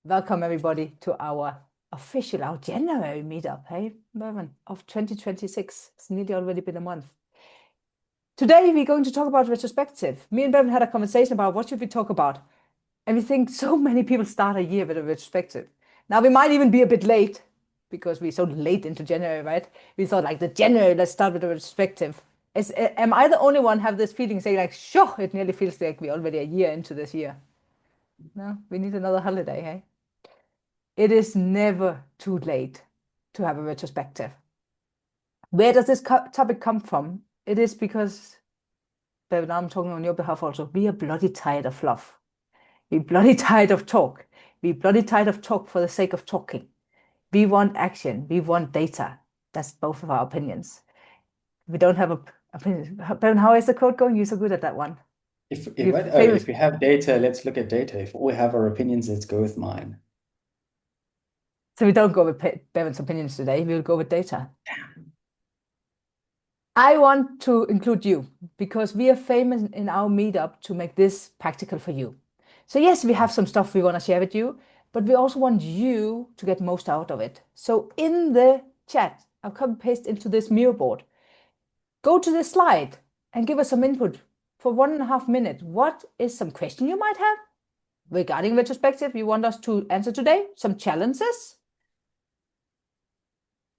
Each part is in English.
Welcome everybody to our January meetup, hey, Bevan, of 2026. It's nearly already been a month. Today we're going to talk about retrospective. Me and Bevan had a conversation about what should we talk about. And we think so many people start a year with a retrospective. Now we might even be a bit late because we're so late into January, right? We thought like the January, let's start with a retrospective. Am I the only one have this feeling saying like, sure, it nearly feels like we're already a year into this year. No, we need another holiday, hey? It is never too late to have a retrospective. Where does this topic come from? It is because, Bevan, I'm talking on your behalf also, we are bloody tired of fluff. We're bloody tired of talk. We're bloody tired of talk for the sake of talking. We want action. We want data. That's both of our opinions. We don't have opinions. Bevan, how is the quote going? You're so good at that one. If we have data, let's look at data. If we have our opinions, let's go with mine. So we don't go with Bevan's opinions today. We'll go with data. I want to include you because we are famous in our meetup to make this practical for you. So yes, we have some stuff we want to share with you, but we also want you to get most out of it. So in the chat, I'll copy paste into this Miro board. Go to this slide and give us some input for 1.5 minutes. What is some question you might have regarding retrospective you want us to answer today? Some challenges?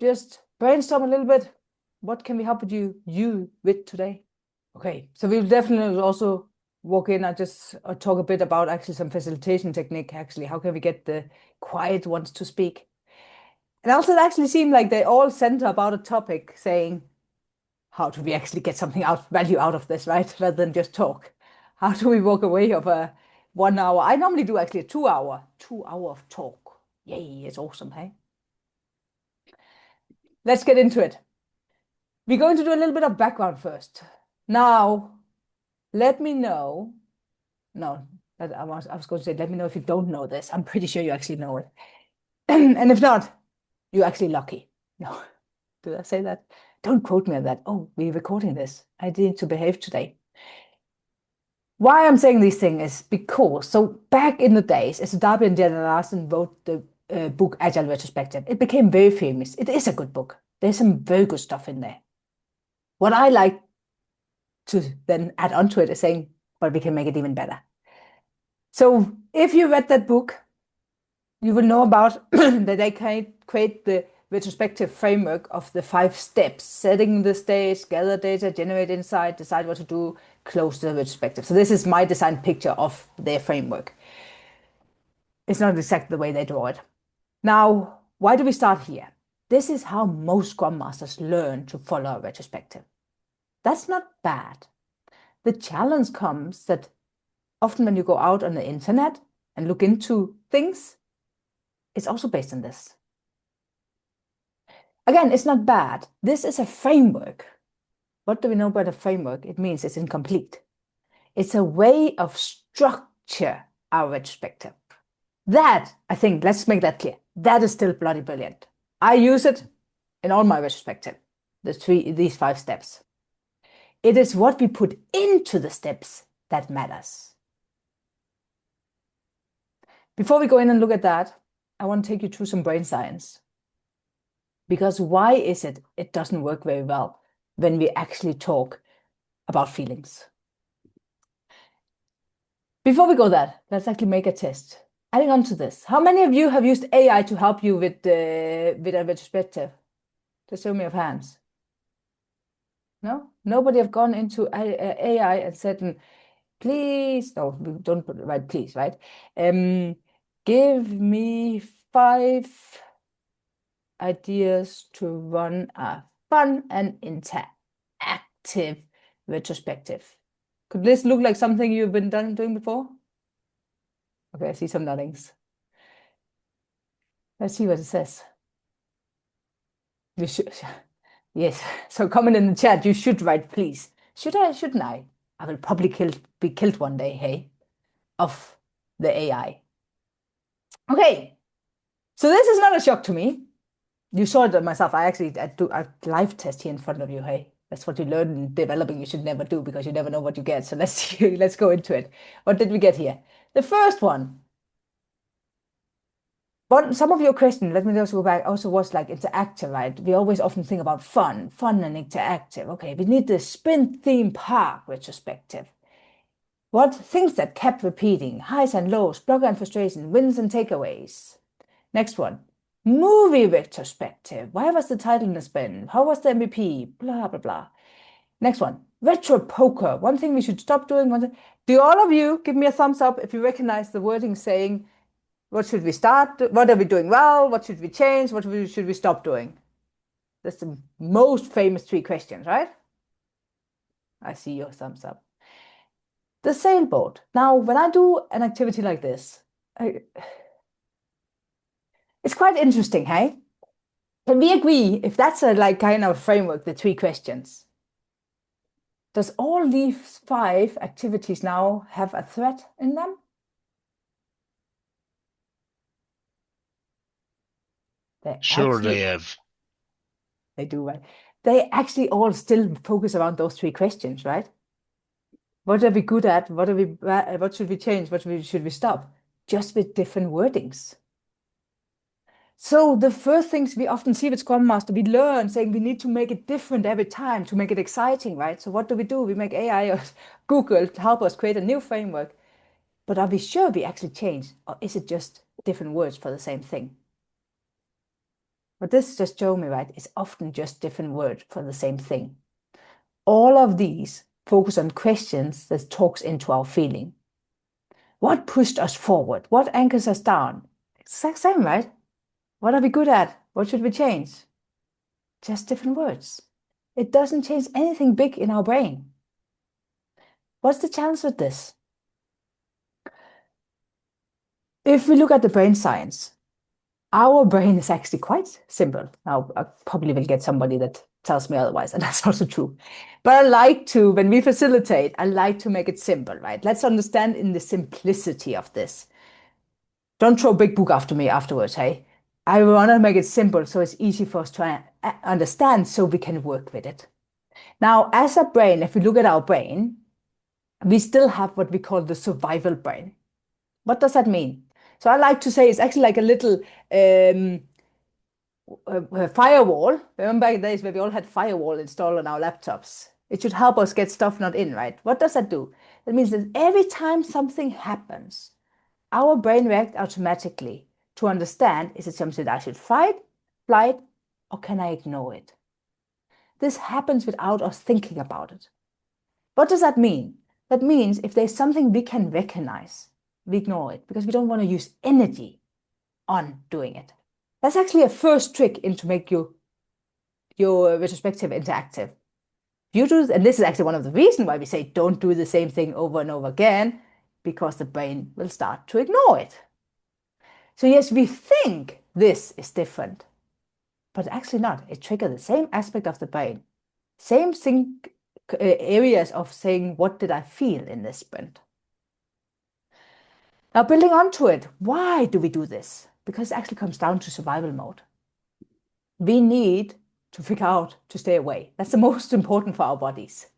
Just brainstorm a little bit. What can we help you with today? Okay, so we'll definitely also walk in and just talk a bit about actually some facilitation technique. Actually, how can we get the quiet ones to speak? And also, it actually seemed like they all center about a topic, saying, how do we actually get something value out of this, right? Rather than just talk. How do we walk away of a 1 hour? I normally do actually a 2 hour of talk. Yay, it's awesome, hey? Let's get into it. We're going to do a little bit of background first. Now, let me know. No, I was going to say, let me know if you don't know this. I'm pretty sure you actually know it. And if not, you're actually lucky. No, did I say that? Don't quote me on that. Oh, we're recording this. I need to behave today. Why I'm saying these things is because, so back in the days, as Darby and Daniel Larson wrote the book Agile Retrospective, it became very famous. It is a good book. There's some very good stuff in there. What I like to then add on to it is saying, but we can make it even better. So if you read that book, you will know about that they can create the retrospective framework of the 5 steps: setting the stage, gather data, generate insight, decide what to do, close the retrospective. So this is my design picture of their framework. It's not exactly the way they draw it. Now, why do we start here? This is how most Scrum Masters learn to follow a retrospective. That's not bad. The challenge comes that often when you go out on the internet and look into things, it's also based on this. Again, it's not bad. This is a framework. What do we know about a framework? It means it's incomplete. It's a way of structure our retrospective. That, I think, let's make that clear. That is still bloody brilliant. I use it in all my retrospective, these 5 steps. It is what we put into the steps that matters. Before we go in and look at that, I want to take you through some brain science. Because why is it doesn't work very well when we actually talk about feelings? Before we go there, let's actually make a test. Adding on to this, how many of you have used AI to help you with a retrospective? Just show me of hands. No? Nobody have gone into AI and said, please, no, don't write please, right? Give me 5 ideas to run a fun and interactive retrospective. Could this look like something you've been doing before? Okay, I see some noddings. Let's see what it says. You should, yes. So comment in the chat. You should write, please. Should I? Shouldn't I? I will probably be killed one day. Hey, of the AI. Okay. So this is not a shock to me. You saw it myself. I do a live test here in front of you. Hey, that's what you learn in developing. You should never do because you never know what you get. So let's go into it. What did we get here? The first one. But some of your questions, let me also go back, also was like interactive, right? We always often think about fun and interactive. Okay, we need the sprint theme park retrospective. What things that kept repeating, highs and lows, blogger and frustration, wins and takeaways. Next one, movie retrospective. Why was the title in the spin? How was the MVP? Blah, blah, blah. Next one, retro poker. One thing we should stop doing. Do all of you give me a thumbs up if you recognize the wording saying, what should we start? What are we doing well? What should we change? Should we stop doing? That's the most famous three questions, right? I see your thumbs up. The sailboat. Now, when I do an activity like this, it's quite interesting, hey? Can we agree if that's a like kind of framework, the three questions? Does all these 5 activities now have a thread in them? They Sure, actually they have. they do, right? They actually all still focus around those 3 questions, right? What are we good at? What should we change? Should we stop? Just with different wordings. So the first things we often see with Scrum Master, we learn saying we need to make it different every time to make it exciting, right? So what do? We make AI or Google to help us create a new framework. But are we sure we actually change? Or is it just different words for the same thing? But this just showed me, right? It's often just different words for the same thing. All of these focus on questions that talks into our feeling. What pushed us forward? What anchors us down? Exact same, right? What are we good at? What should we change? Just different words. It doesn't change anything big in our brain. What's the challenge with this? If we look at the brain science, our brain is actually quite simple. Now, I probably will get somebody that tells me otherwise, and that's also true. But I like to, when we facilitate, I like to make it simple, right? Let's understand in the simplicity of this. Don't throw a big book after me afterwards, hey? I want to make it simple so it's easy for us to understand so we can work with it. Now, as a brain, if we look at our brain, we still have what we call the survival brain. What does that mean? So I like to say it's actually like a little firewall. Remember back in the days where we all had firewall installed on our laptops? It should help us get stuff not in, right? What does that do? That means that every time something happens, our brain reacts automatically to understand, is it something that I should fight, flight, or can I ignore it? This happens without us thinking about it. What does that mean? That means if there's something we can recognize, we ignore it because we don't want to use energy on doing it. That's actually a first trick into make your retrospective interactive. You do, and this is actually one of the reasons why we say don't do the same thing over and over again, because the brain will start to ignore it. So yes, we think this is different, but actually not. It triggers the same aspect of the brain, same thing, areas of saying, what did I feel in this sprint? Now, building onto it, why do we do this? Because it actually comes down to survival mode. We need to figure out to stay away. That's the most important for our bodies.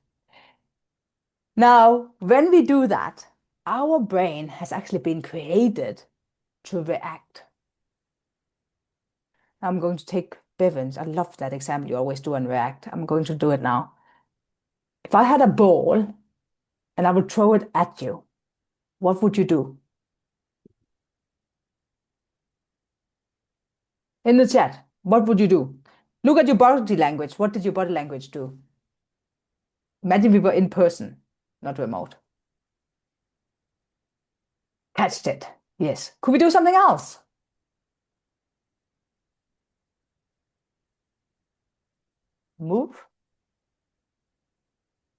Now, when we do that, our brain has actually been created to react. I'm going to take Bevan's. I love that example you always do on react. I'm going to do it now. If I had a ball and I would throw it at you, what would you do? In the chat, what would you do? Look at your body language. What did your body language do? Imagine we were in person, not remote. Catched it. Yes. Could we do something else? Move,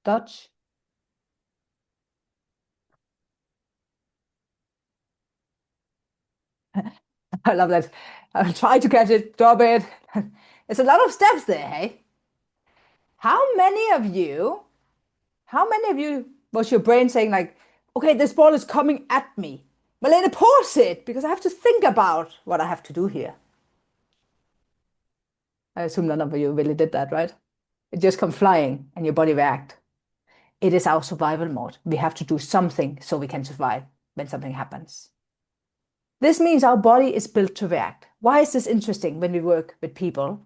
touch. I love that. I'll try to catch it, drop it. It's a lot of steps there, hey? How many of you was your brain saying like, okay, this ball is coming at me. Malene, pause it because I have to think about what I have to do here. I assume none of you really did that, right? It just come flying and your body react. It is our survival mode. We have to do something so we can survive when something happens. This means our body is built to react. Why is this interesting when we work with people?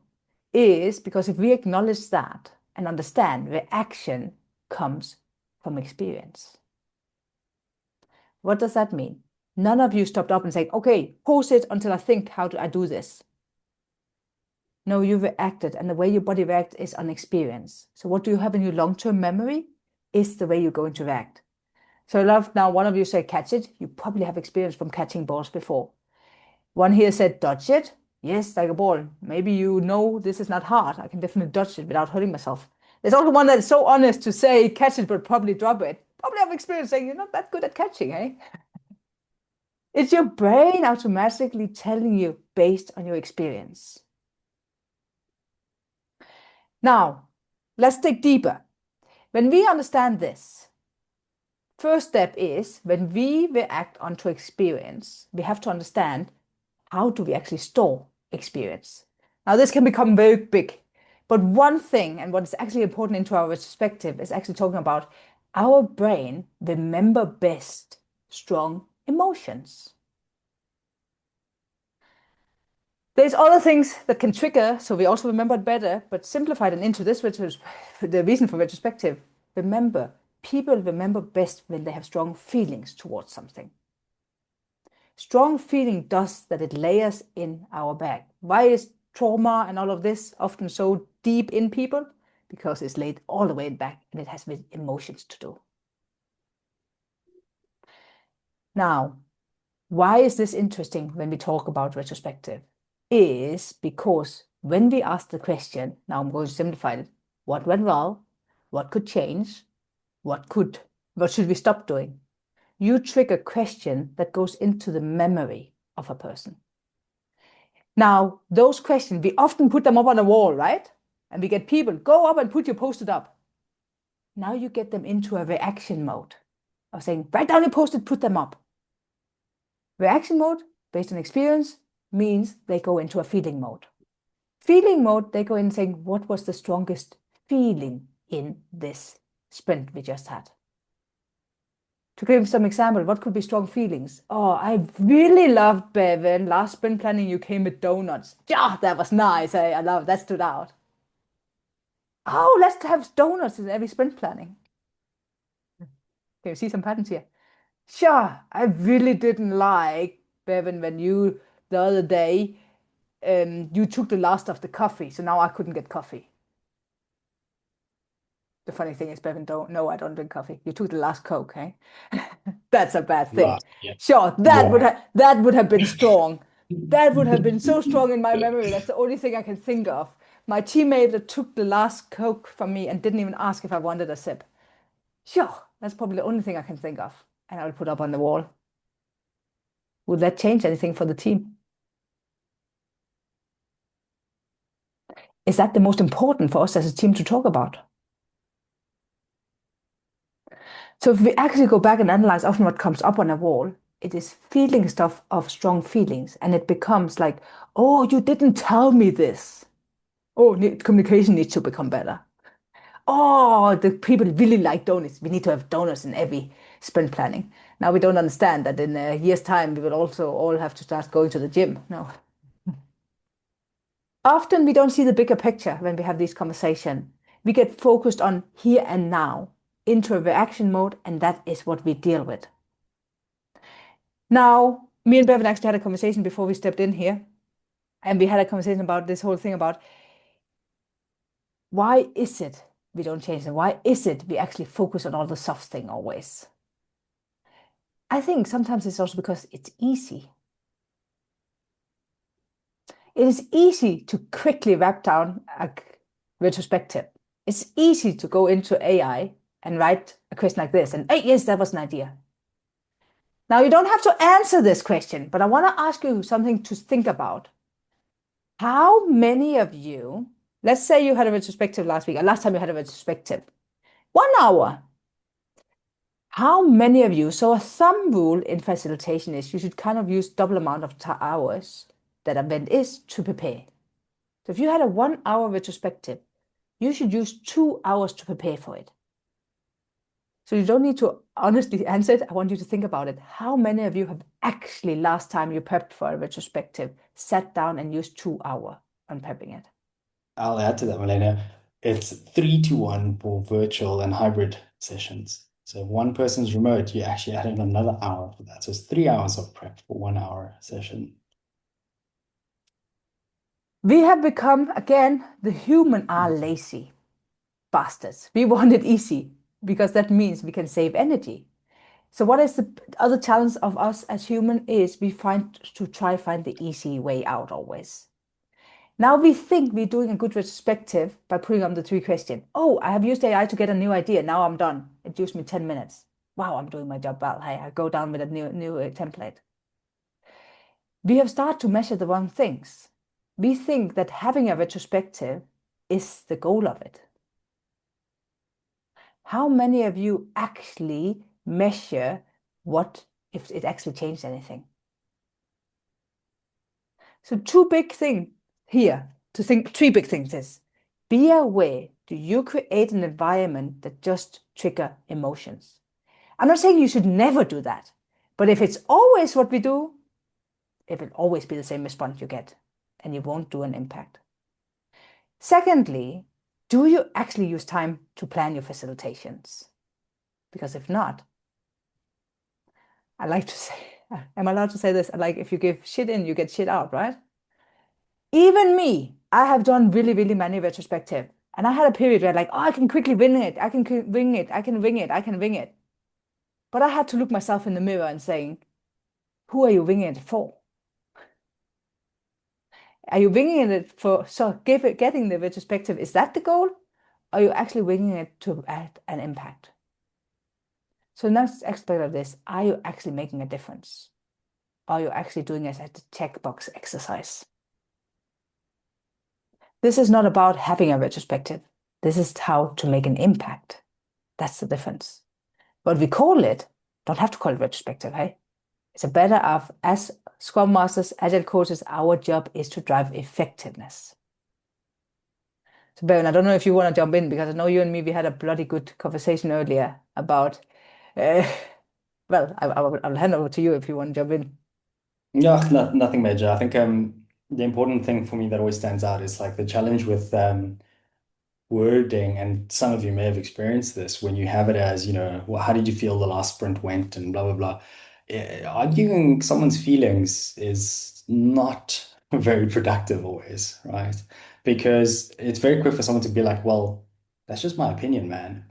Is because if we acknowledge that and understand reaction comes from experience. What does that mean? None of you stopped up and said, okay, pause it until I think how do I do this. No, you reacted, and the way your body reacts is on experience. So what do you have in your long-term memory is the way you're going to react. So I love now one of you say catch it. You probably have experience from catching balls before. One here said dodge it. Yes, like a ball. Maybe you know this is not hard. I can definitely dodge it without hurting myself. There's also one that's so honest to say catch it but probably drop it. Probably have experience saying you're not that good at catching, eh? It's your brain automatically telling you based on your experience. Now, let's dig deeper. When we understand this, first step is when we react onto experience, we have to understand how do we actually store experience. Now, this can become very big, but one thing, and what is actually important into our retrospective, is actually talking about our brain remember best strong emotions. There's other things that can trigger, so we also remember it better, but simplified and into this, the reason for retrospective. Remember, people remember best when they have strong feelings towards something. Strong feeling does that it layers in our back. Why is trauma and all of this often so deep in people? Because it's laid all the way back and it has with emotions to do. Now, why is this interesting when we talk about retrospective? Is because when we ask the question, now I'm going to simplify it, what went well, what could change, what should we stop doing? You trigger a question that goes into the memory of a person. Now, those questions, we often put them up on a wall, right? And we get people, go up and put your post-it up. Now you get them into a reaction mode of saying, write down your post-it, put them up. Reaction mode, based on experience, means they go into a feeling mode. Feeling mode, they go in saying, what was the strongest feeling in this sprint we just had? To give some example, what could be strong feelings? Oh, I really loved Bevan. Last sprint planning, you came with donuts. Yeah, that was nice. I love that stood out. Oh, let's have donuts in every sprint planning. Can you see some patterns here? Sure, I really didn't like Bevan when you the other day you took the last of the coffee, so now I couldn't get coffee. The funny thing is, Bevan, I don't drink coffee. You took the last Coke, eh? That's a bad thing. Yeah. Sure, that would have been strong. That would have been so strong in my memory. That's the only thing I can think of. My teammate that took the last Coke from me and didn't even ask if I wanted a sip. Sure, that's probably the only thing I can think of. And I will put up on the wall. Would that change anything for the team? Is that the most important for us as a team to talk about? So if we actually go back and analyze often what comes up on a wall, it is feeling stuff of strong feelings. And it becomes like, oh, you didn't tell me this. Oh, communication needs to become better. Oh, the people really like donuts. We need to have donuts in every sprint planning. Now we don't understand that in a year's time, we will also all have to start going to the gym. No. Often we don't see the bigger picture when we have these conversations. We get focused on here and now into a reaction mode, and that is what we deal with. Now, me and Bevan actually had a conversation before we stepped in here, and we had a conversation about this whole thing about why is it we don't change it? Why is it we actually focus on all the soft thing always? I think sometimes it's also because it's easy. It is easy to quickly wrap down a retrospective. It's easy to go into AI and write a question like this, and hey, yes, that was an idea. Now, you don't have to answer this question, but I want to ask you something to think about. How many of you, let's say you had a retrospective last week, or last time you had a retrospective, 1 hour. How many of you, so a thumb rule in facilitation is you should kind of use double amount of hours that event is to prepare. So if you had a 1 hour retrospective, you should use 2 hours to prepare for it. So you don't need to honestly answer it. I want you to think about it. How many of you have actually, last time you prepped for a retrospective, sat down and used 2 hours on prepping it? I'll add to that, Malene. It's 3 to 1 for virtual and hybrid sessions. So if one person's remote, you actually add in another hour for that. So it's 3 hours of prep for 1 hour session. We have become, again, the human are lazy bastards. We want it easy because that means we can save energy. So what is the other challenge of us as human is we find to try find the easy way out always. Now we think we're doing a good retrospective by putting on the 3 questions. Oh, I have used AI to get a new idea. Now I'm done. It used me 10 minutes. Wow, I'm doing my job well. Hey, I go down with a new template. We have started to measure the wrong things. We think that having a retrospective is the goal of it. How many of you actually measure what if it actually changed anything? So two big things here to think, 3 big things is be aware, do you create an environment that just trigger emotions? I'm not saying you should never do that, but if it's always what we do, it will always be the same response you get and you won't do an impact. Secondly, do you actually use time to plan your facilitations? Because if not, I like to say, am I allowed to say this? Like if you give shit in, you get shit out, right? Even me, I have done really, really many retrospective. And I had a period where like, oh, I can quickly win it. I can wing it. I can wing it. I can wing it. But I had to look myself in the mirror and saying, who are you winging it for? Are you winging it for, so getting the retrospective, is that the goal? Are you actually winging it to add an impact? So next aspect of this, are you actually making a difference? Are you actually doing it as a checkbox exercise? This is not about having a retrospective. This is how to make an impact. That's the difference. What we call it, don't have to call it retrospective, hey? It's a better of, as Scrum Masters, Agile Coaches, our job is to drive effectiveness. So Bevan, I don't know if you want to jump in because I know you and me, we had a bloody good conversation earlier about, uh, well, I'll hand over to you if you want to jump in. No, nothing major. I think the important thing for me that always stands out is like the challenge with wording, and some of you may have experienced this when you have it as, well, how did you feel the last sprint went and blah, blah, blah. Arguing someone's feelings is not very productive always, right? Because it's very quick for someone to be like, well, that's just my opinion, man.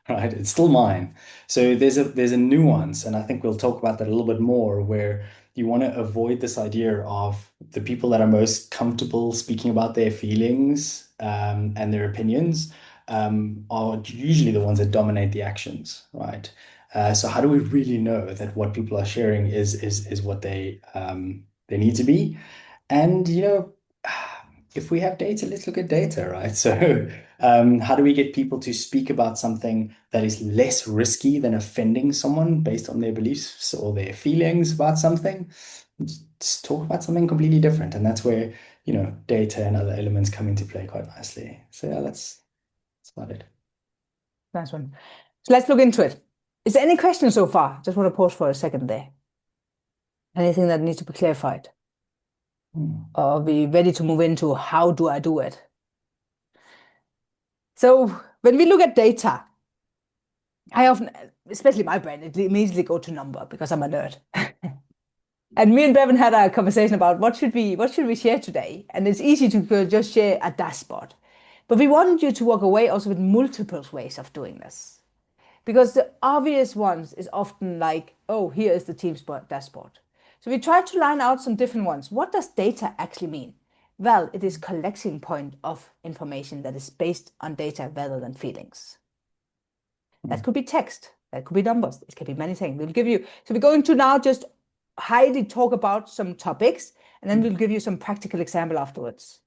Right? It's still mine. So there's a nuance, and I think we'll talk about that a little bit more, where you want to avoid this idea of the people that are most comfortable speaking about their feelings and their opinions are usually the ones that dominate the actions, right? So how do we really know that what people are sharing is what they need to be? And if we have data, let's look at data, right? So how do we get people to speak about something that is less risky than offending someone based on their beliefs or their feelings about something? Just talk about something completely different. And that's where, data and other elements come into play quite nicely. So yeah, that's about it. Nice one. So let's look into it. Is there any questions so far? Just want to pause for a second there. Anything that needs to be clarified? Hmm. Or are we ready to move into how do I do it? So when we look at data, I often, especially my brain, it immediately go to number because I'm a nerd. And me and Bevan had a conversation about what should we share today? And it's easy to just share a dashboard. But we wanted you to walk away also with multiple ways of doing this. Because the obvious ones is often like, oh, here is the team's dashboard. So we tried to line out some different ones. What does data actually mean? Well, it is collecting point of information that is based on data rather than feelings. That could be text, that could be numbers, it could be many things. We'll give you, so we're going to now just highly talk about some topics, and then we'll give you some practical example afterwards.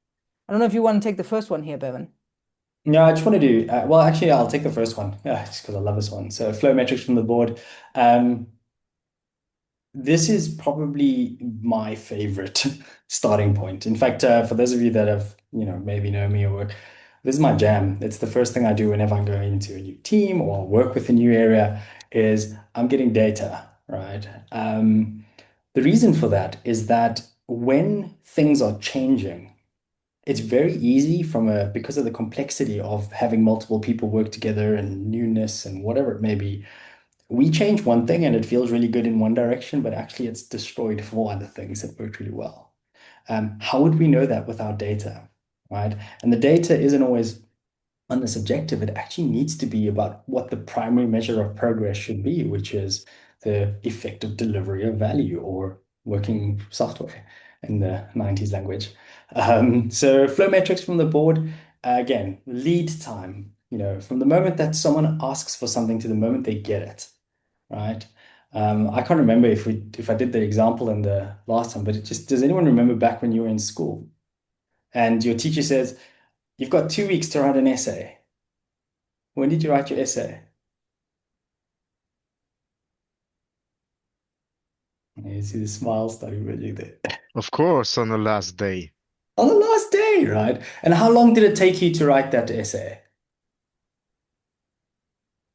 I don't know if you want to take the first one here, Bevan. No, I just want to do, well, actually, I'll take the first one. Yeah, just because I love this one. So flow metrics from the board. This is probably my favorite starting point. In fact, for those of you that have, maybe know me or work this is my jam. It's the first thing I do whenever I'm going into a new team or work with a new area is I'm getting data, right? The reason for that is that when things are changing, it's very easy because of the complexity of having multiple people work together and newness and whatever it may be. We change one thing and it feels really good in one direction, but actually it's destroyed four other things that worked really well. How would we know that without data, right? And the data isn't always on the subjective. It actually needs to be about what the primary measure of progress should be, which is the effective delivery of value or working software in the 90s language. So flow metrics from the board, again, lead time, from the moment that someone asks for something to the moment they get it, right? I can't remember if I did the example in the last time, but does anyone remember back when you were in school and your teacher says, you've got 2 weeks to write an essay. When did you write your essay? You see the smile starting really there. Of course, on the last day. On the last day, right? And how long did it take you to write that essay?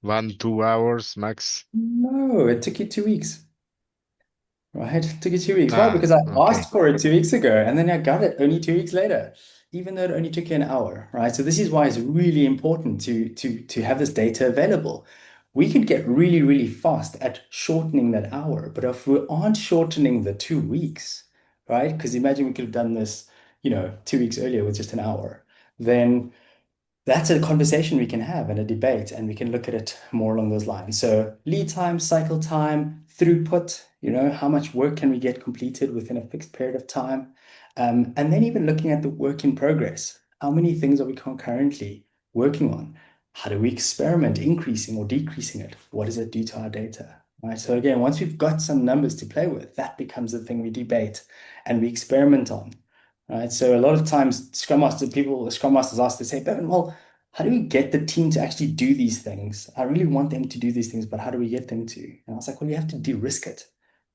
1, 2 hours max. No, it took you 2 weeks. Right? It took you 2 weeks. Why? Ah, Because I okay. asked for it 2 weeks ago and then I got it only 2 weeks later, even though it only took you an hour, right? So this is why it's really important to have this data available. We could get really, really fast at shortening that hour, but if we aren't shortening the 2 weeks, right? Because imagine we could have done this, 2 weeks earlier with just an hour, then that's a conversation we can have and a debate, and we can look at it more along those lines. So lead time, cycle time, throughput, how much work can we get completed within a fixed period of time? And then even looking at the work in progress. How many things are we concurrently working on? How do we experiment increasing or decreasing it? What does it do to our data? Right. So again, once we've got some numbers to play with, that becomes the thing we debate and we experiment on. Right. So a lot of times Scrum Masters ask, they say, Bevan, well, how do we get the team to actually do these things? I really want them to do these things, but how do we get them to? And I was like, well, you have to de-risk it,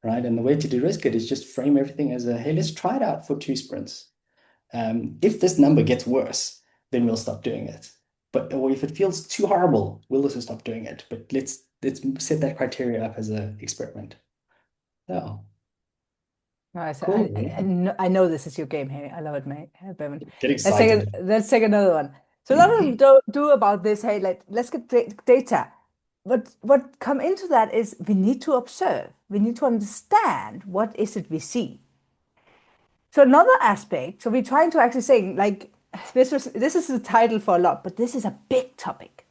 right? And the way to de-risk it is just frame everything as hey, let's try it out for 2 sprints. If this number gets worse, then we'll stop doing it. Or if it feels too horrible, we'll also stop doing it. But let's set that criteria up as an experiment. Oh, Nice. cool. I know this is your game here. I love it, mate. Bevan. Get Let's take excited. let's take another one. So a lot of them do about this. Hey, let's get data. But what come into that is we need to observe. We need to understand what is it we see. So another aspect. So we're trying to actually say like this is the title for a lot, but this is a big topic.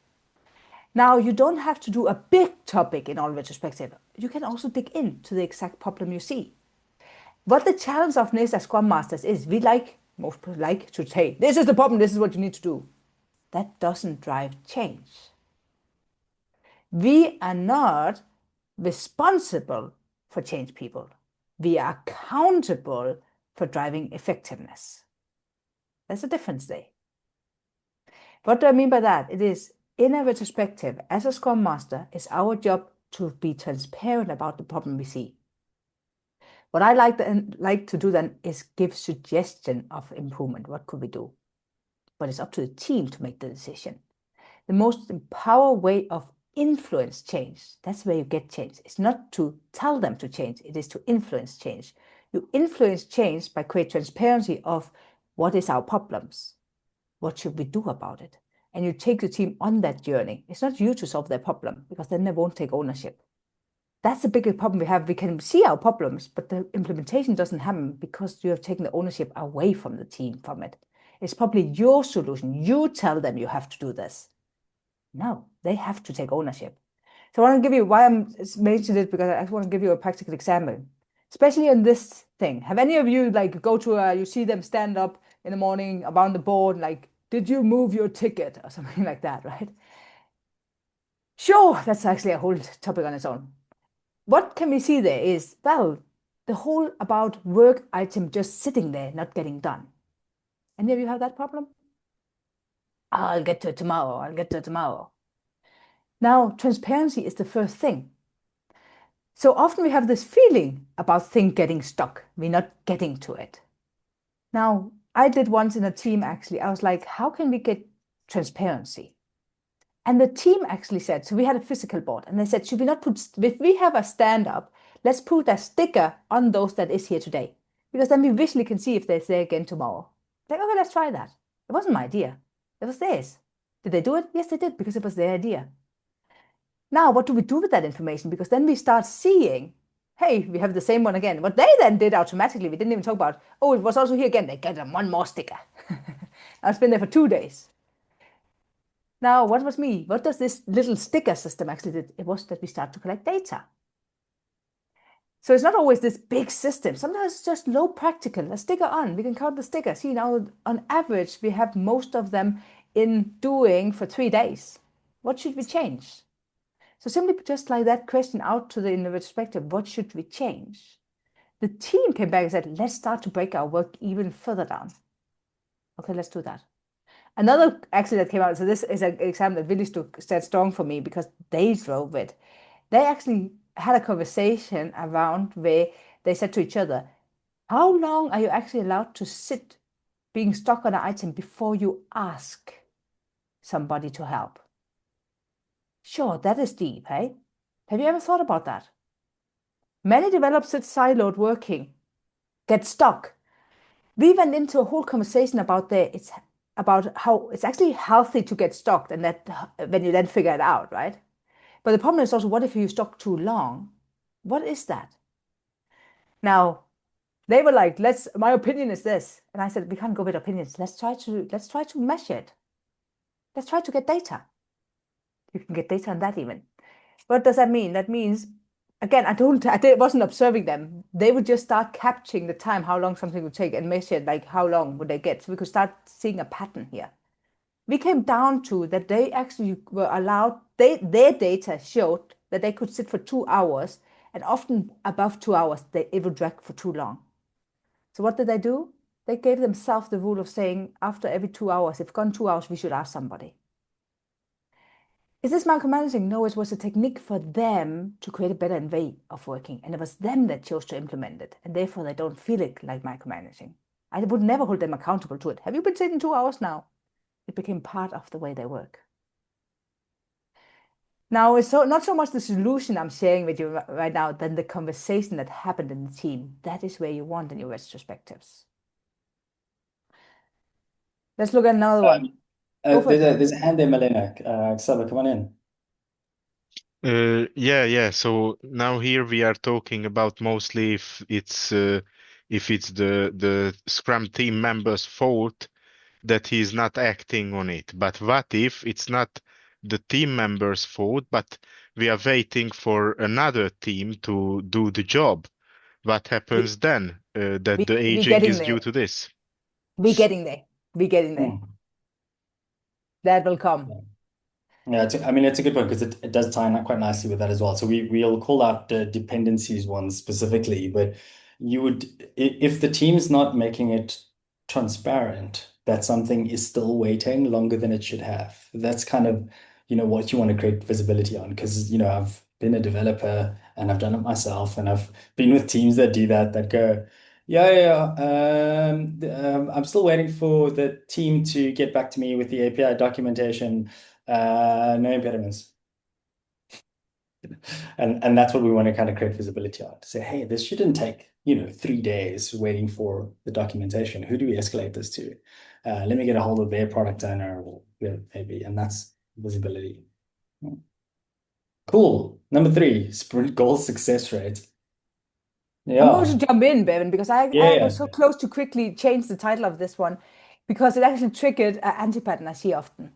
Now you don't have to do a big topic in all retrospective. You can also dig into the exact problem you see. What the challenge of this as Scrum Masters is, most people like to say, this is the problem, this is what you need to do. That doesn't drive change. We are not responsible for change people. We are accountable for driving effectiveness. There's a difference there. What do I mean by that? It is in a retrospective, as a Scrum Master, it's our job to be transparent about the problem we see. What I like to do then is give suggestion of improvement. What could we do? But it's up to the team to make the decision. The most empowered way of influence change, that's where you get change. It's not to tell them to change, it is to influence change. You influence change by creating transparency of what is our problems, what should we do about it? And you take the team on that journey. It's not you to solve their problem, because then they won't take ownership. That's the biggest problem we have. We can see our problems, but the implementation doesn't happen because you have taken the ownership away from the team from it. It's probably your solution. You tell them you have to do this. No, they have to take ownership. So I want to give you why I'm mentioning it, because I want to give you a practical example, especially on this thing. Have any of you go to you see them stand up in the morning around the board, like, did you move your ticket or something like that, right? Sure, that's actually a whole topic on its own. What can we see there is, well, the whole about work item just sitting there, not getting done. Any of you have that problem? Oh, I'll get to it tomorrow. I'll get to it tomorrow. Now, transparency is the first thing. So often we have this feeling about things getting stuck. We're not getting to it. Now, I did once in a team, actually. I was like, how can we get transparency. And the team actually said, so we had a physical board, and they said, should we not put, if we have a stand up, let's put a sticker on those that is here today, because then we visually can see if they're there again tomorrow. Like, okay, let's try that. It wasn't my idea. It was theirs. Did they do it? Yes, they did, because it was their idea. Now, what do we do with that information? Because then we start seeing, hey, we have the same one again. What they then did automatically, we didn't even talk about, oh, it was also here again. They got them one more sticker. I've been there for 2 days. Now, what was me? What does this little sticker system actually do? It was that we start to collect data. So it's not always this big system. Sometimes it's just low practical. A sticker on, we can count the stickers. See, now on average, we have most of them in doing for 3 days. What should we change? So simply just like that question out to in the retrospective, what should we change? The team came back and said, let's start to break our work even further down. Okay, let's do that. Another actually that came out, so this is an example that really stood strong for me because they drove it. They actually had a conversation around where they said to each other, how long are you actually allowed to sit being stuck on an item before you ask somebody to help? Sure, that is deep, hey? Have you ever thought about that? Many developers sit siloed working, get stuck. We went into a whole conversation about it's about how it's actually healthy to get stuck and that when you then figure it out, right? But the problem is also, what if you stuck too long? What is that? Now, they were like, my opinion is this. And I said, we can't go with opinions. Let's try to measure it. Let's try to get data. You can get data on that even. What does that mean? That means, again, I wasn't observing them. They would just start capturing the time, how long something would take, and measure like how long would they get. So we could start seeing a pattern here. We came down to that they actually were allowed, their data showed that they could sit for 2 hours, and often above 2 hours, it would drag for too long. So what did they do? They gave themselves the rule of saying, after every 2 hours, if gone 2 hours, we should ask somebody. Is this micromanaging? No, it was a technique for them to create a better way of working. And it was them that chose to implement it. And therefore, they don't feel it like micromanaging. I would never hold them accountable to it. Have you been sitting 2 hours now? It became part of the way they work. Now, it's not so much the solution I'm sharing with you right now than the conversation that happened in the team. That is where you want in your retrospectives. Let's look at another one. There's a hand there, Malene. Saba, come on in. Yeah. So now here we are talking about mostly if it's the Scrum team member's fault that he's not acting on it. But what if it's not the team member's fault, but we are waiting for another team to do the job? What happens then? That the aging is due to this? We're getting there. We're getting there. That will come. Yeah, it's a good one because it does tie in quite nicely with that as well. So we'll call out the dependencies one specifically, but if the team's not making it transparent that something is still waiting longer than it should have, that's kind of, what you want to create visibility on. Because, I've been a developer and I've done it myself, and I've been with teams that do that go, I'm still waiting for the team to get back to me with the API documentation. No impediments. And that's what we want to kind of create visibility on, to say, hey, this shouldn't take 3 days waiting for the documentation. Who do we escalate this to? Let me get a hold of their product owner, or maybe, and that's visibility. Cool. Number 3, sprint goal success rate. I'm going to jump in, Bevan, because I was so close to quickly change the title of this one, because it actually triggered an anti-pattern I see often.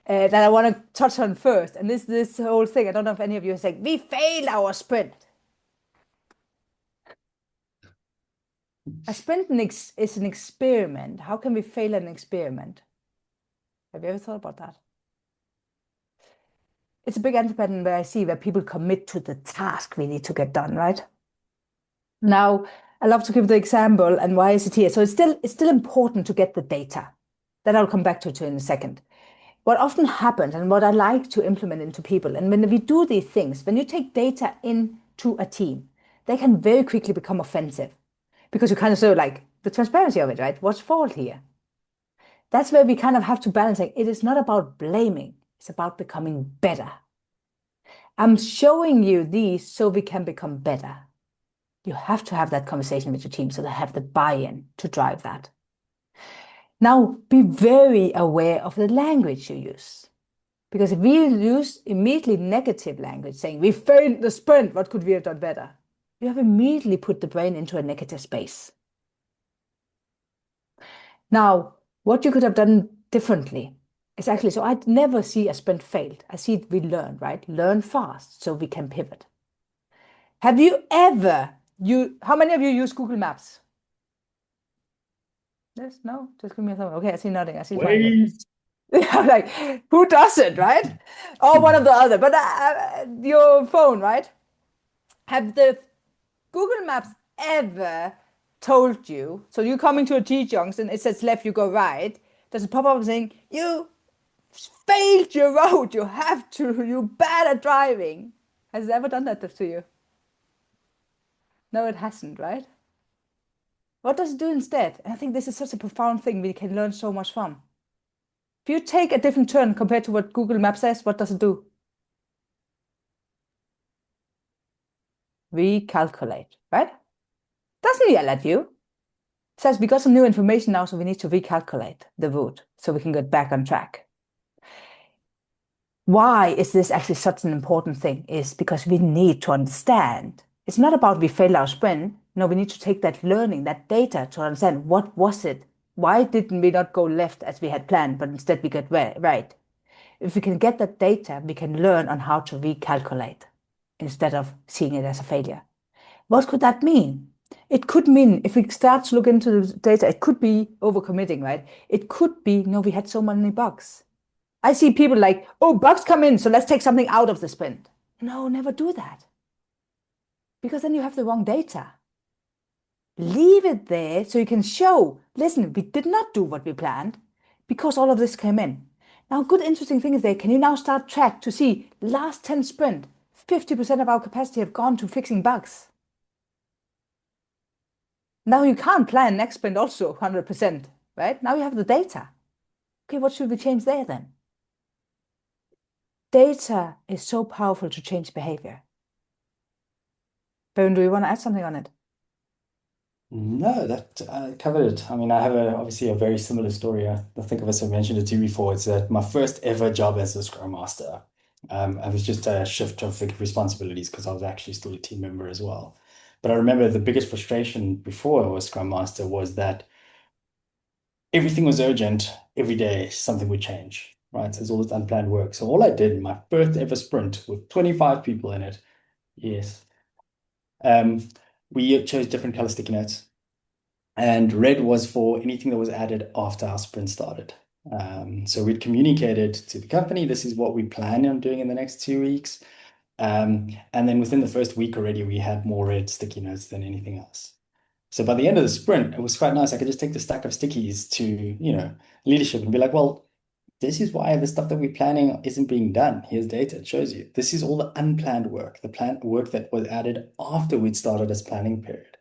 That I want to touch on first. And this whole thing, I don't know if any of you are saying, we failed our sprint. A sprint is an experiment. How can we fail an experiment? Have you ever thought about that? It's a big anti-pattern where I see where people commit to the task we need to get done, right? Now, I love to give the example, and why is it here? So it's still important to get the data. That I'll come back to in a second. What often happens, and what I like to implement into people, and when we do these things, when you take data into a team, they can very quickly become offensive, because you kind of show like the transparency of it, right? What's fault here? That's where we kind of have to balance. Like, it is not about blaming, it's about becoming better. I'm showing you these so we can become better. You have to have that conversation with your team so they have the buy-in to drive that. Now, be very aware of the language you use. Because if we use immediately negative language, saying we failed the sprint, what could we have done better? You have immediately put the brain into a negative space. Now, what you could have done differently is actually, so I'd never see a sprint failed. I see it, we learn, right? Learn fast so we can pivot. Have you ever, how many of you use Google Maps? Yes, no, just give me a thumb. Okay, I see nothing. I see smiling. Wait. Like, who doesn't, right? Or one of the other, but your phone, right? Have the Google Maps ever told you, so you're coming to a T-junction, it says left, you go right, does it pop up saying, you failed your road, you have to, you're bad at driving? Has it ever done that to you? No, it hasn't, right? What does it do instead? And I think this is such a profound thing we can learn so much from. If you take a different turn compared to what Google Maps says, what does it do? Recalculate, right? Doesn't yell at you. It says we got some new information now, so we need to recalculate the route so we can get back on track. Why is this actually such an important thing? Is because we need to understand. It's not about we failed our sprint. No, we need to take that learning, that data to understand what was it? Why didn't we not go left as we had planned, but instead we got right? If we can get that data, we can learn on how to recalculate instead of seeing it as a failure. What could that mean? It could mean, if we start to look into the data, it could be overcommitting, right? It could be, no, we had so many bugs. I see people like, oh, bugs come in, so let's take something out of the sprint. No, never do that. Because then you have the wrong data. Leave it there so you can show, listen, we did not do what we planned because all of this came in. Now, good interesting thing is there, can you now start track to see last 10 sprint, 50% of our capacity have gone to fixing bugs. Now you can't plan next sprint also 100%, right? Now you have the data. Okay, what should we change there then? Data is so powerful to change behavior. Bevan, do you want to add something on it? No, that covered it. I mean, I have obviously a very similar story. I think of us, I mentioned it to you before. It's that my first ever job as a Scrum Master. I was just a shift of responsibilities because I was actually still a team member as well. But I remember the biggest frustration before I was Scrum Master was that everything was urgent. Every day something would change, right? So there's all this unplanned work. So all I did in my first ever sprint with 25 people in it, yes, we chose different color sticky notes. And red was for anything that was added after our sprint started. So we'd communicated to the company, this is what we plan on doing in the next 2 weeks. And then within the first week already, we had more red sticky notes than anything else. So by the end of the sprint, it was quite nice. I could just take the stack of stickies to, leadership and be like, well, this is why the stuff that we're planning isn't being done. Here's data, it shows you. This is all the unplanned work, the planned work that was added after we'd started this planning period.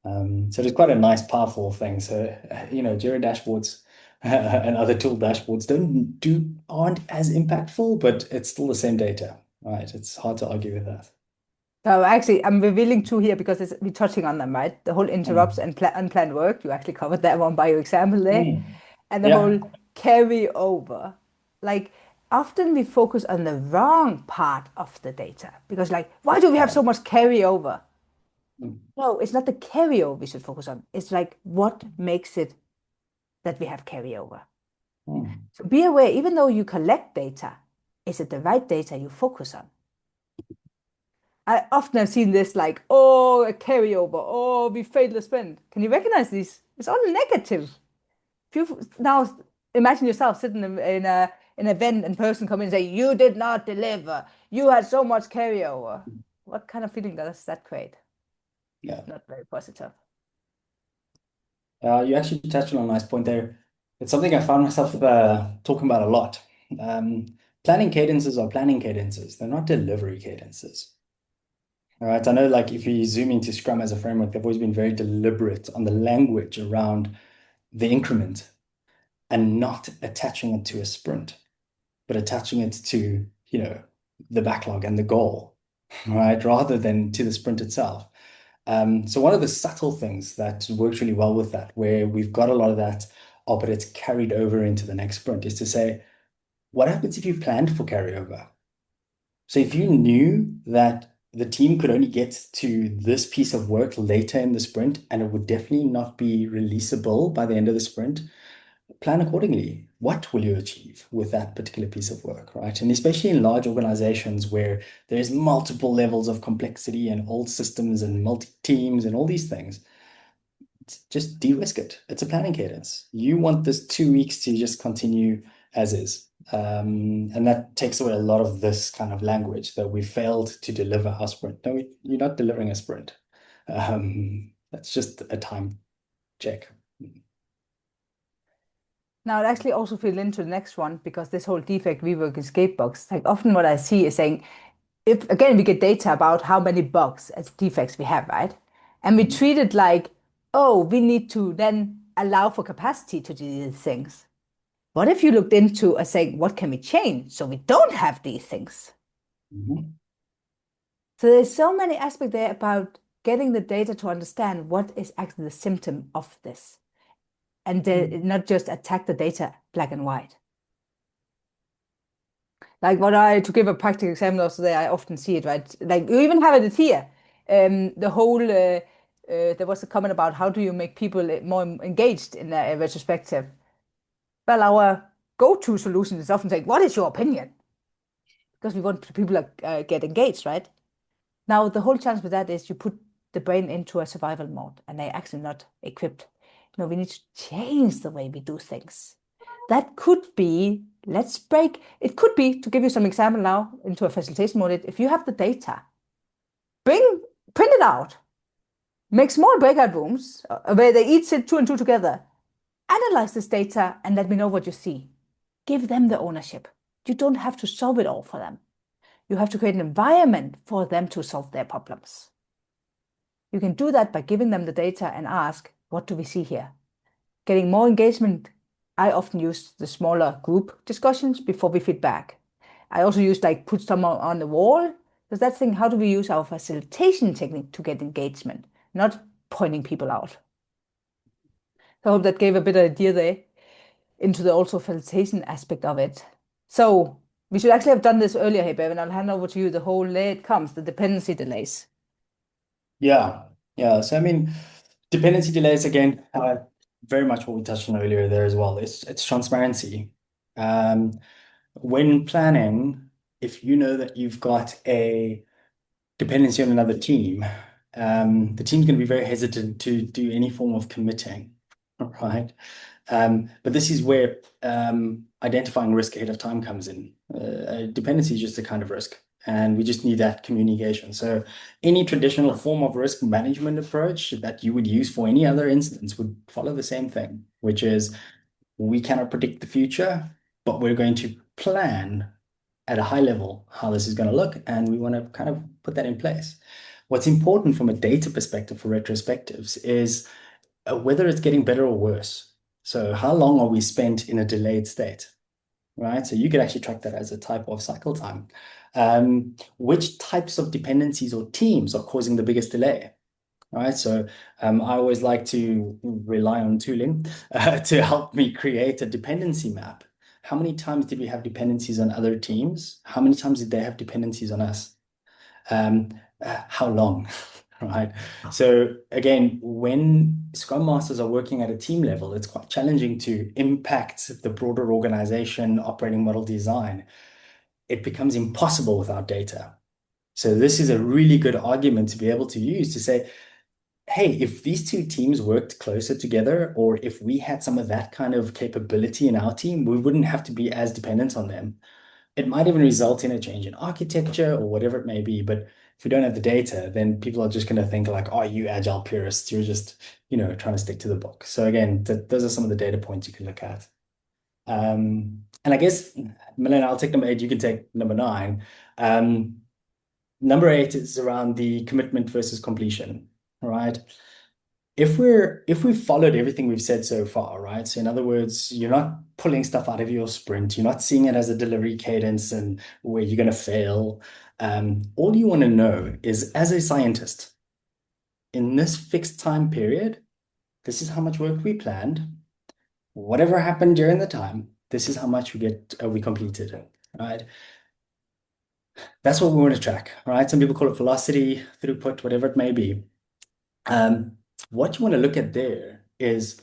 So it's quite a nice, powerful thing. So, Jira dashboards and other tool dashboards aren't as impactful, but it's still the same data, right? It's hard to argue with that. So actually, I'm revealing two here because we're touching on them, right? The whole interrupts and unplanned work. You actually covered that one by your example there. Mm. And the Yeah. whole carry over. Like, often we focus on the wrong part of the data because, like, why do we have so much carryover? Mm. No, it's not the carryover we should focus on. It's like what makes it that we have carryover. Mm. So be aware, even though you collect data, is it the right data you focus on? I often have seen this like, oh, a carryover, oh, we failed the sprint. Can you recognize these? It's all negative. If you now imagine yourself sitting in an event and person come in and say, you did not deliver, you had so much carryover. What kind of feeling does that create? Yeah. Not very positive. You actually touched on a nice point there. It's something I found myself talking about a lot. Planning cadences are planning cadences. They're not delivery cadences. All right. I know, like, if you zoom into Scrum as a framework, they've always been very deliberate on the language around the increment. and not attaching it to a sprint, but attaching it to, the backlog and the goal, right? Rather than to the sprint itself. So one of the subtle things that works really well with that, where we've got a lot of that, but it's carried over into the next sprint, is to say, what happens if you planned for carryover? So if you knew that the team could only get to this piece of work later in the sprint, and it would definitely not be releasable by the end of the sprint, plan accordingly. What will you achieve with that particular piece of work, right? And especially in large organizations where there's multiple levels of complexity and old systems and multi-teams and all these things, just de-risk it. It's a planning cadence. You want this 2 weeks to just continue as is. And that takes away a lot of this kind of language that we failed to deliver our sprint. No, you're not delivering a sprint. That's just a time check. Now, it actually also feeds into the next one, because this whole defect rework escape box, like often what I see is saying, if again we get data about how many bugs as defects we have, right? And we treat it like, oh, we need to then allow for capacity to do these things. What if you looked into saying, what can we change so we don't have these things? Mhm. So there's so many aspects there about getting the data to understand what is actually the symptom of this, and not just attack the data black and white. Like to give a practical example also there, I often see it, right? Like you even have it here. The whole, there was a comment about how do you make people more engaged in a retrospective? Well, our go-to solution is often saying, what is your opinion? Because we want people to get engaged, right? Now, the whole challenge with that is you put the brain into a survival mode and they're actually not equipped. No, we need to change the way we do things. That could be, it could be, to give you some example now into a facilitation mode, if you have the data, print it out, make small breakout rooms where they each sit two and two together, analyze this data and let me know what you see. Give them the ownership. You don't have to solve it all for them. You have to create an environment for them to solve their problems. You can do that by giving them the data and ask, what do we see here? Getting more engagement, I often use the smaller group discussions before we feedback. I also use put someone on the wall, because that's how do we use our facilitation technique to get engagement, not pointing people out. So I hope that gave a bit of idea there into the also facilitation aspect of it. So we should actually have done this earlier here, Bevan. I'll hand over to you the whole there it comes, the dependency delays. Yeah. So I mean, dependency delays again, very much what we touched on earlier there as well. It's transparency. When planning, if you know that you've got a dependency on another team, the team's going to be very hesitant to do any form of committing, right? But this is where identifying risk ahead of time comes in. Dependency is just a kind of risk, and we just need that communication. So any traditional form of risk management approach that you would use for any other instance would follow the same thing, which is we cannot predict the future, but we're going to plan at a high level how this is going to look, and we want to kind of put that in place. What's important from a data perspective for retrospectives is whether it's getting better or worse. So how long are we spent in a delayed state, right? So you could actually track that as a type of cycle time. Which types of dependencies or teams are causing the biggest delay, right? So I always like to rely on tooling to help me create a dependency map. How many times did we have dependencies on other teams? How many times did they have dependencies on us? How long, right? So again, when Scrum Masters are working at a team level, it's quite challenging to impact the broader organization operating model design. It becomes impossible without data. So this is a really good argument to be able to use to say, hey, if these two teams worked closer together, or if we had some of that kind of capability in our team, we wouldn't have to be as dependent on them. It might even result in a change in architecture or whatever it may be. But if we don't have the data, then people are just going to think like, oh, you agile purists, you're just, trying to stick to the book. So again, those are some of the data points you can look at. And I guess, Malene, I'll take number 8, you can take number 9. Number 8 is around the commitment versus completion, right? if we've followed everything we've said so far, right? So in other words, you're not pulling stuff out of your sprint, you're not seeing it as a delivery cadence and where you're going to fail. All you want to know is, as a scientist, in this fixed time period, this is how much work we planned. Whatever happened during the time, this is how much we completed, right? That's what we want to track, right? Some people call it velocity, throughput, whatever it may be. Um, what you want to look at there is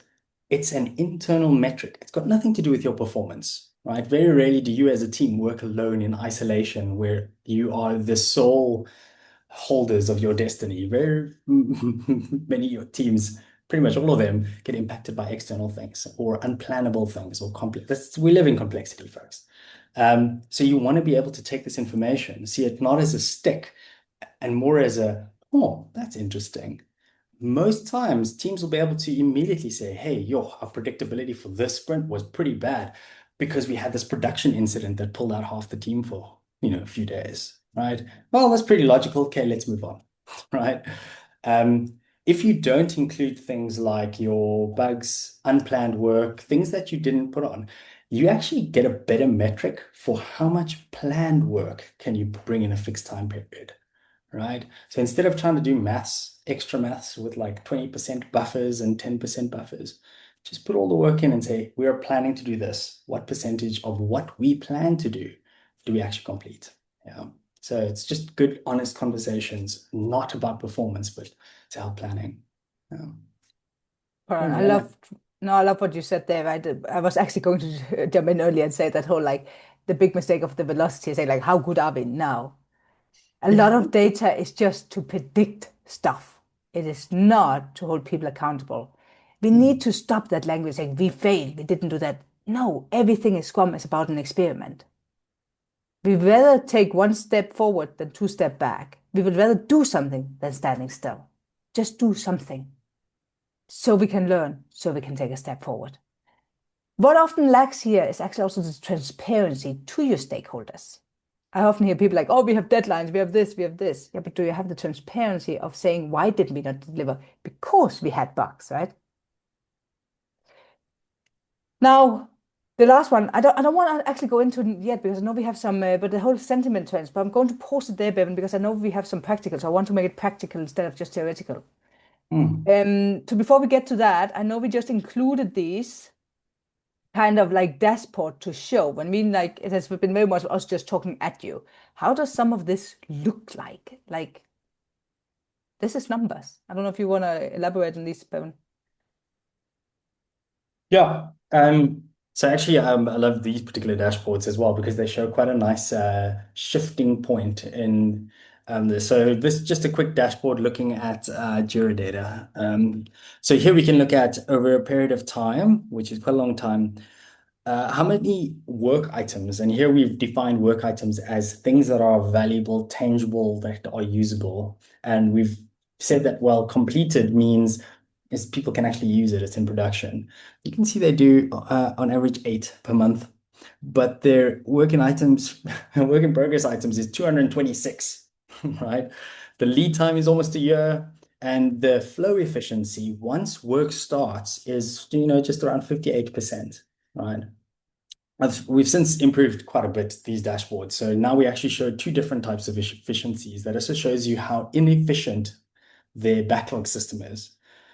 it's an internal metric. It's got nothing to do with your performance, right? Very rarely do you as a team work alone in isolation where you are the sole holders of your destiny. Very many of your teams, pretty much all of them, get impacted by external things or unplannable things or complex. We live in complexity, folks. So you want to be able to take this information, see it not as a stick and more as oh, that's interesting. Most times teams will be able to immediately say, hey, our predictability for this sprint was pretty bad because we had this production incident that pulled out half the team for, a few days, right? Well, that's pretty logical. Okay, let's move on, right? If you don't include things like your bugs, unplanned work, things that you didn't put on, you actually get a better metric for how much planned work can you bring in a fixed time period, right? So instead of trying to do extra maths with like 20% buffers and 10% buffers, just put all the work in and say, we are planning to do this. What percentage of what we plan to do we actually complete? Yeah. So it's just good, honest conversations, not about performance, but it's about planning. Yeah. I love, no, I love what you said there, right? I was actually going to jump in earlier and say that whole like the big mistake of the velocity, say like how good are we now? A lot of data is just to predict stuff. It is not to hold people accountable. We need to stop that language saying we failed, we didn't do that. No, everything in Scrum is about an experiment. We would rather take one step forward than two steps back. We would rather do something than standing still. Just do something so we can learn, so we can take a step forward. What often lacks here is actually also the transparency to your stakeholders. I often hear people like, oh, we have deadlines, we have this, we have this. Yeah, but do you have the transparency of saying, why did we not deliver? Because we had bugs, right? Now, the last one, I don't want to actually go into it yet because I know we have some, but the whole sentiment trends, but I'm going to pause it there, Bevan, because I know we have some practical, so I want to make it practical instead of just theoretical. So before we get to that, I know we just included these kind of like dashboard to show. When we like it has been very much us just talking at you. How does some of this look like? Like this is numbers. I don't know if you want to elaborate on these, Bevan. Yeah. So actually, I love these particular dashboards as well because they show quite a nice shifting point in this. So this is just a quick dashboard looking at Jira data. So here we can look at over a period of time, which is quite a long time, how many work items, and here we've defined work items as things that are valuable, tangible, that are usable. And we've said that, well, completed means is people can actually use it, it's in production. You can see they do on average 8 per month, but their work in items, work in progress items is 226, right? The lead time is almost a year. And the flow efficiency, once work starts, is just around 58%, right? We've since improved quite a bit these dashboards. So now we actually show two different types of efficiencies. That also shows you how inefficient their backlog system is.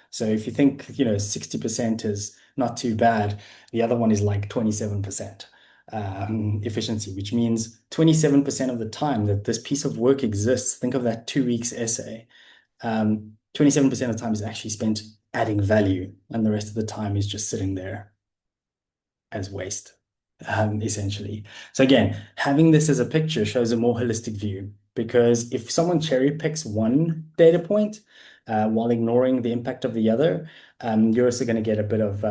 So if you think, 60% is not too bad, the other one is like 27% efficiency, which means 27% of the time that this piece of work exists, think of that 2 weeks essay, 27% of the time is actually spent adding value, and the rest of the time is just sitting there as waste. Essentially. So again, having this as a picture shows a more holistic view because if someone cherry picks one data point while ignoring the impact of the other, you're also going to get a bit of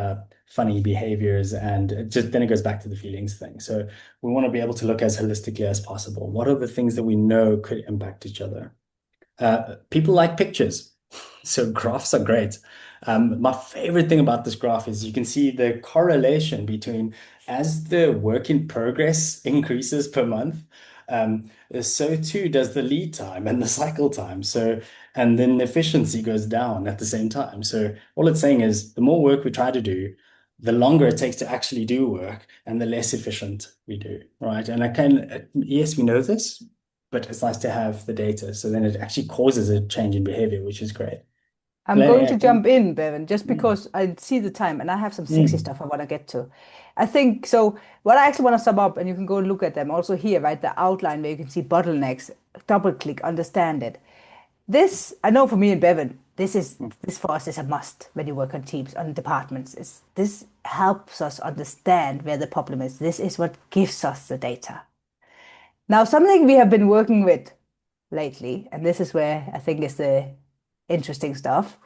funny behaviors and then it goes back to the feelings thing. So we want to be able to look as holistically as possible. What are the things that we know could impact each other? People like pictures. So graphs are great. My favorite thing about this graph is you can see the correlation between as the work in progress increases per month, so too does the lead time and the cycle time. So and then the efficiency goes down at the same time. So all it's saying is the more work we try to do, the longer it takes to actually do work and the less efficient we do, right? And yes, we know this, but it's nice to have the data. So then it actually causes a change in behavior, which is great. I'm Malene, going to jump in, Bevan, just Mm, because I see the time and I have some sexy mm, stuff I want to get to. I think so. What I actually want to sum up, and you can go look at them also here, right? The outline where you can see bottlenecks, double click, understand it. This, I know for me and Bevan, mm. this for us is a must when you work on teams, on departments. This helps us understand where the problem is. This is what gives us the data. Now, something we have been working with lately, and this is where I think is the interesting stuff,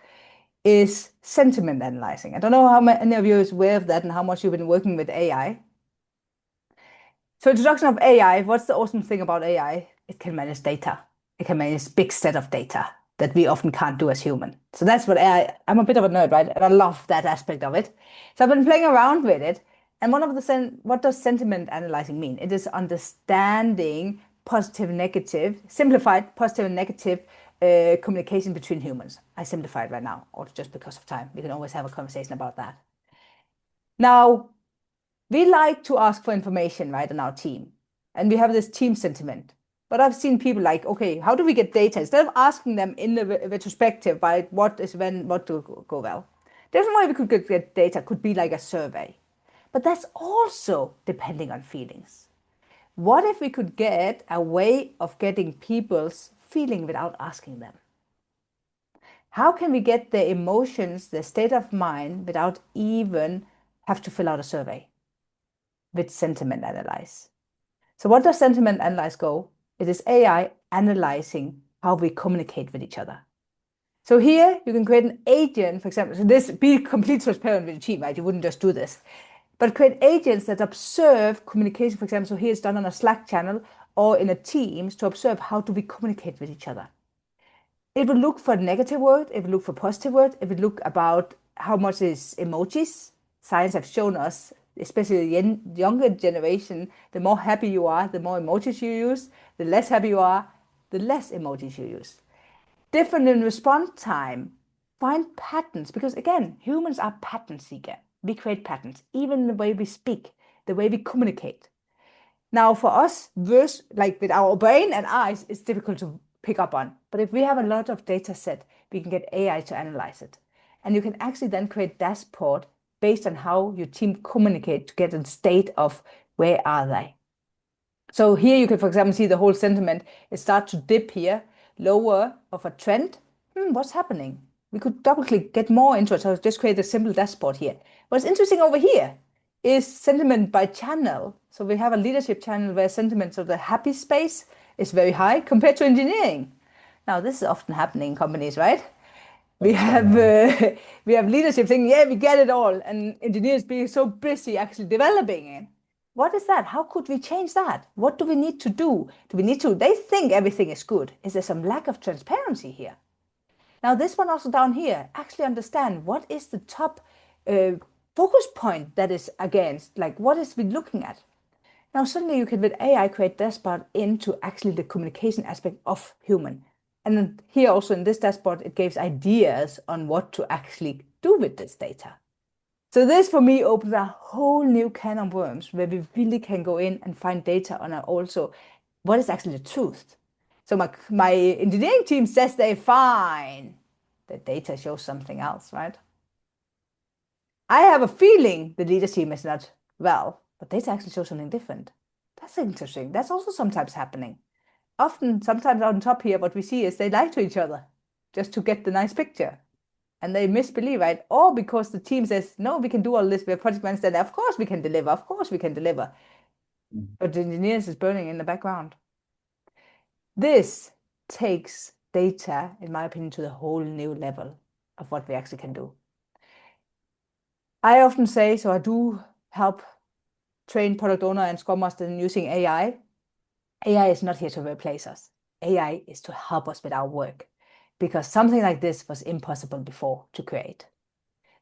is sentiment analyzing. I don't know how many of you is aware of that and how much you've been working with AI. So introduction of AI, what's the awesome thing about AI? It can manage data. It can manage big set of data that we often can't do as human. So that's what I'm a bit of a nerd, right? And I love that aspect of it. So I've been playing around with it. And what does sentiment analyzing mean? It is understanding positive, negative, simplified positive and negative communication between humans. I simplified right now, or just because of time. We can always have a conversation about that. Now, we like to ask for information, right, in our team. And we have this team sentiment. But I've seen people like, okay, how do we get data? Instead of asking them in the retrospective, right, what is when, what to go well. Different way we could get data could be like a survey. But that's also depending on feelings. What if we could get a way of getting people's feeling without asking them? How can we get their emotions, their state of mind, without even have to fill out a survey with sentiment analyze? So what does sentiment analyze go? It is AI analyzing how we communicate with each other. So here you can create an agent, for example, so this be completely transparent with the team, right? You wouldn't just do this. But create agents that observe communication, for example. So here it's done on a Slack channel or in a Teams to observe how do we communicate with each other. It will look for negative word, it will look for positive word, it will look about how much is emojis. Science have shown us, especially the younger generation, the more happy you are, the more emojis you use, the less happy you are, the less emojis you use. Different in response time, find patterns, because again, humans are pattern seeker. We create patterns, even the way we speak, the way we communicate. Now, for us, verse like with our brain and eyes, it's difficult to pick up on. But if we have a lot of data set, we can get AI to analyze it. And you can actually then create dashboard based on how your team communicate to get a state of where are they. So here you can, for example, see the whole sentiment. It starts to dip here, lower of a trend. What's happening? We could double click, get more into it. So just create a simple dashboard here. What's interesting over here is sentiment by channel. So we have a leadership channel where sentiment, so the happy space is very high compared to engineering. Now, this is often happening in companies, right? We That's have right. we have leadership saying, yeah, we get it all, and engineers being so busy actually developing it. What is that? How could we change that? What do we need to do? Do we need to? They think everything is good. Is there some lack of transparency here? Now, this one also down here, actually understand what is the top uh, focus point that is against, like what is we looking at? Now, suddenly you can with AI create dashboard into actually the communication aspect of human. And then here also in this dashboard, it gives ideas on what to actually do with this data. So this for me opens a whole new can of worms where we really can go in and find data on also what is actually the truth. So my engineering team says they're fine. The data shows something else, right? I have a feeling the leadership team is not well, but data actually shows something different. That's interesting. That's also sometimes happening. Often, sometimes on top here, what we see is they lie to each other just to get the nice picture. And they misbelieve, right? Or because the team says, no, we can do all this. We're project managers. Of course we can deliver. Of course we can deliver. Mm. But the engineers is burning in the background. This takes data, in my opinion, to the whole new level of what we actually can do. I often say, so I do help train product owner and Scrum Master in using AI. AI is not here to replace us. AI is to help us with our work because something like this was impossible before to create.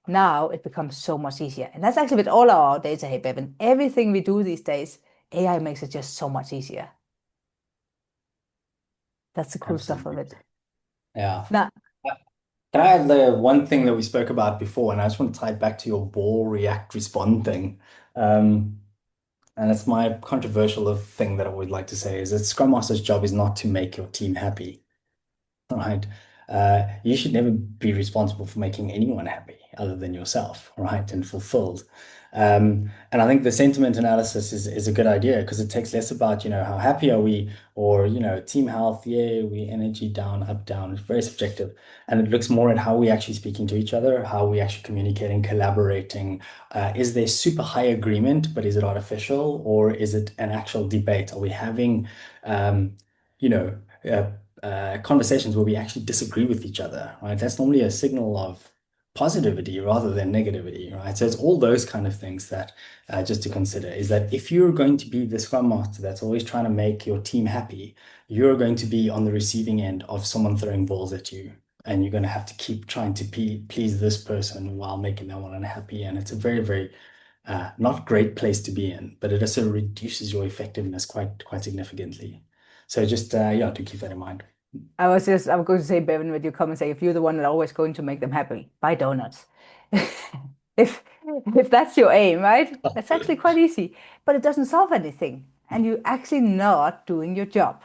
Now it becomes so much easier. And that's actually with all our data here, Bevan. Everything we do these days, AI makes it just so much easier. That's the cool stuff of Absolutely. it. Yeah. Now, Can I add the one thing that we spoke about before, and I just want to tie it back to your ball, react, respond thing. Um, and it's my controversial thing that I would like to say is that Scrum Master's job is not to make your team happy. Right? You should never be responsible for making anyone happy other than yourself, right? And fulfilled. And I think the sentiment analysis is a good idea because it takes less about, how happy are we or, team health, yeah, we energy down, up, down. It's very subjective. And it looks more at how we actually speaking to each other, how we actually communicating, collaborating. Is there super high agreement, but is it artificial or is it an actual debate? Are we having, you know, uh, conversations where we actually disagree with each other, right? That's normally a signal of positivity rather than negativity, right? So it's all those kind of things that just to consider is that if you're going to be the Scrum Master that's always trying to make your team happy, you're going to be on the receiving end of someone throwing balls at you. And you're going to have to keep trying to please this person while making that one unhappy. And it's a very, very not great place to be in, but it also reduces your effectiveness quite significantly. So just yeah, to keep that in mind. I was going to say, Bevan, when you come and say, if you're the one that's always going to make them happy, buy donuts. If if that's your aim, right? That's actually quite easy, but it doesn't solve anything. And you're actually not doing your job.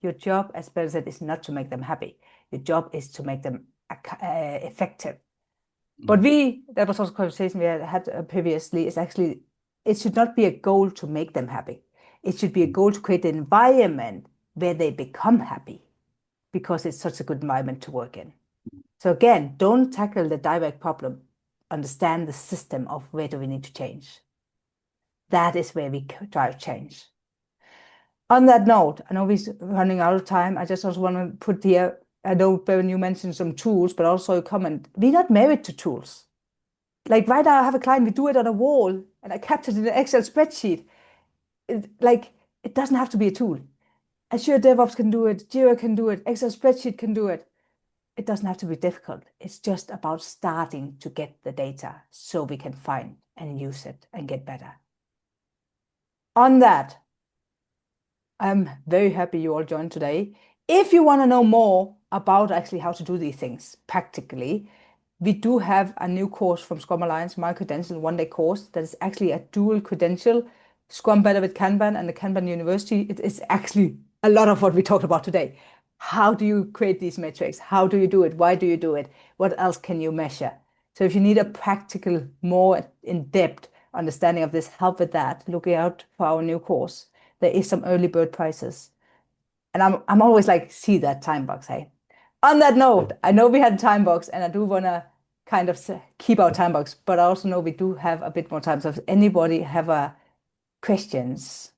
Your job, as Bevan said, is not to make them happy. Your job is to make them effective. But that was also a conversation we had previously, is actually, it should not be a goal to make them happy. It should be a goal to create an environment where they become happy because it's such a good environment to work in. So again, don't tackle the direct problem. Understand the system of where do we need to change. That is where we drive change. On that note, I know we're running out of time. I just also want to put here, I know, Bevan, you mentioned some tools, but also a comment. We're not married to tools. Like right now, I have a client, we do it on a wall, and I kept it in an Excel spreadsheet. It doesn't have to be a tool. Azure DevOps can do it, Jira can do it, Excel spreadsheet can do it. It doesn't have to be difficult. It's just about starting to get the data so we can find and use it and get better. On that, I'm very happy you all joined today. If you want to know more about actually how to do these things practically, we do have a new course from Scrum Alliance, My Credential one-day course that is actually a dual credential, Scrum Better with Kanban and the Kanban University. It is actually a lot of what we talked about today. How do you create these metrics? How do you do it? Why do you do it? What else can you measure? So if you need a practical, more in-depth understanding of this, help with that, look out for our new course. There is some early bird prices. And I'm always like, see that time box, hey? On that note, I know we had a time box and I do want to kind of keep our time box, but I also know we do have a bit more time. So if anybody have questions,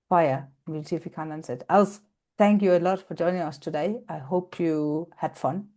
fire, we'll see if we can answer it. Else, thank you a lot for joining us today. I hope you had fun.